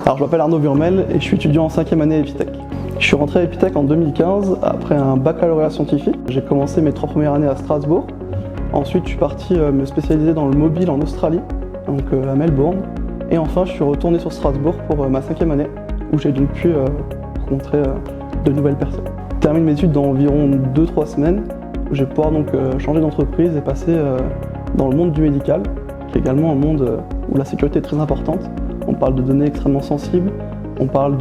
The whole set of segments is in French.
Alors je m'appelle Arnaud Burmel et je suis étudiant en 5e année à Epitech. Je suis rentré à Epitech en 2015 après un baccalauréat scientifique. J'ai commencé mes 3 premières années à Strasbourg. Ensuite je suis parti me spécialiser dans le mobile en Australie, donc à Melbourne. Et enfin je suis retourné sur Strasbourg pour ma 5e année où j'ai donc pu rencontrer de nouvelles personnes. Je termine mes études dans environ 2-3 semaines où je vais pouvoir donc changer d'entreprise et passer dans le monde du médical, qui est également un monde où la sécurité est très importante. On parle de données extrêmement sensibles, on parle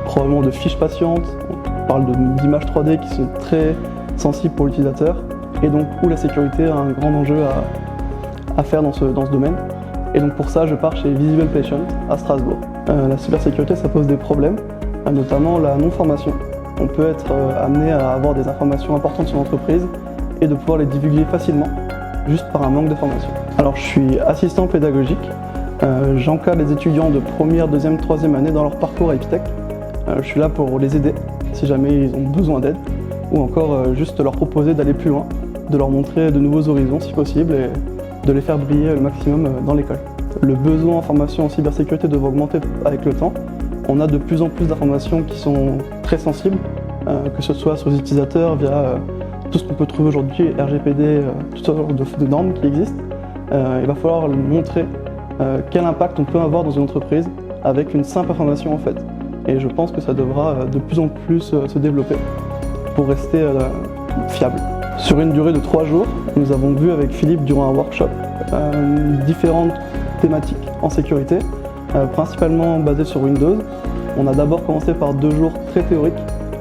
probablement de fiches patientes, on parle d'images 3D qui sont très sensibles pour l'utilisateur et donc où la sécurité a un grand enjeu à faire dans ce domaine. Et donc pour ça, je pars chez Visible Patient à Strasbourg. La cybersécurité, ça pose des problèmes, notamment la non-formation. On peut être amené à avoir des informations importantes sur l'entreprise et de pouvoir les divulguer facilement, juste par un manque de formation. Alors je suis assistant pédagogique, j'encadre les étudiants de première, deuxième, troisième année dans leur parcours à Epitech. Je suis là pour les aider si jamais ils ont besoin d'aide, ou encore juste leur proposer d'aller plus loin, de leur montrer de nouveaux horizons si possible et de les faire briller le maximum dans l'école. Le besoin en formation en cybersécurité devrait augmenter avec le temps. On a de plus en plus d'informations qui sont très sensibles, que ce soit sur les utilisateurs via tout ce qu'on peut trouver aujourd'hui, RGPD, toutes sortes de normes qui existent. Il va falloir montrer quel impact on peut avoir dans une entreprise avec une simple information en fait. Et je pense que ça devra de plus en plus se développer pour rester fiable. Sur une durée de 3 jours, nous avons vu avec Philippe durant un workshop différentes thématiques en sécurité, principalement basées sur Windows. On a d'abord commencé par 2 jours très théoriques,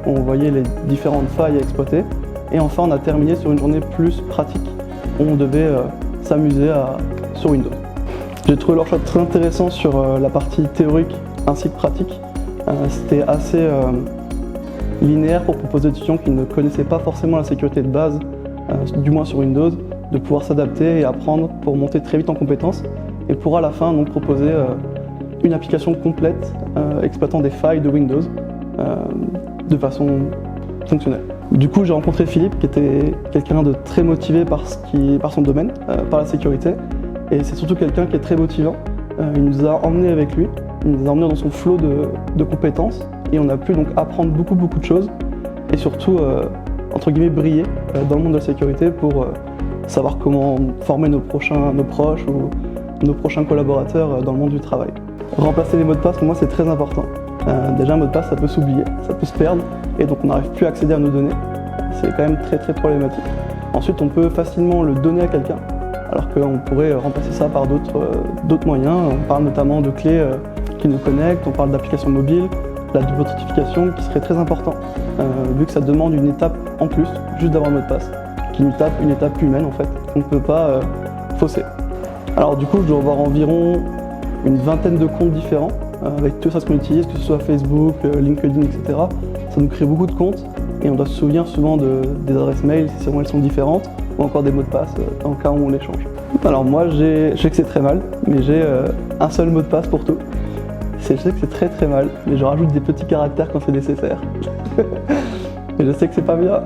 où on voyait les différentes failles à exploiter. Et enfin, on a terminé sur une journée plus pratique, où on devait s'amuser sur Windows. J'ai trouvé le workshop très intéressant sur la partie théorique ainsi que pratique. C'était assez linéaire pour proposer aux étudiants qui ne connaissaient pas forcément la sécurité de base, du moins sur Windows, de pouvoir s'adapter et apprendre pour monter très vite en compétences et pour à la fin donc proposer une application complète exploitant des failles de Windows de façon fonctionnelle. Du coup, j'ai rencontré Philippe qui était quelqu'un de très motivé par son domaine, par la sécurité, et c'est surtout quelqu'un qui est très motivant. Il nous a emmenés avec lui, il nous a emmenés dans son flot de compétences et on a pu donc apprendre beaucoup de choses et surtout entre guillemets briller dans le monde de la sécurité pour savoir comment former nos proches ou nos prochains collaborateurs dans le monde du travail. Remplacer les mots de passe, pour moi, c'est très important. Déjà, un mot de passe, ça peut s'oublier, ça peut se perdre, et donc on n'arrive plus à accéder à nos données. C'est quand même très problématique. Ensuite, on peut facilement le donner à quelqu'un, alors qu'on pourrait remplacer ça par d'autres moyens. On parle notamment de clés qui nous connectent, on parle d'applications mobiles, la double authentification qui serait très important, vu que ça demande une étape en plus, juste d'avoir un mot de passe, qui est une étape humaine en fait, qu'on ne peut pas fausser. Alors du coup, je dois avoir environ une vingtaine de comptes différents, avec tout ça ce qu'on utilise, que ce soit Facebook, LinkedIn, etc. Ça nous crée beaucoup de comptes et on doit se souvenir souvent des adresses mail si elles sont différentes, ou encore des mots de passe dans le cas où on les change. Alors moi, je sais que c'est très mal, mais j'ai un seul mot de passe pour tout. Je sais que c'est très mal, mais je rajoute des petits caractères quand c'est nécessaire. Mais je sais que c'est pas bien.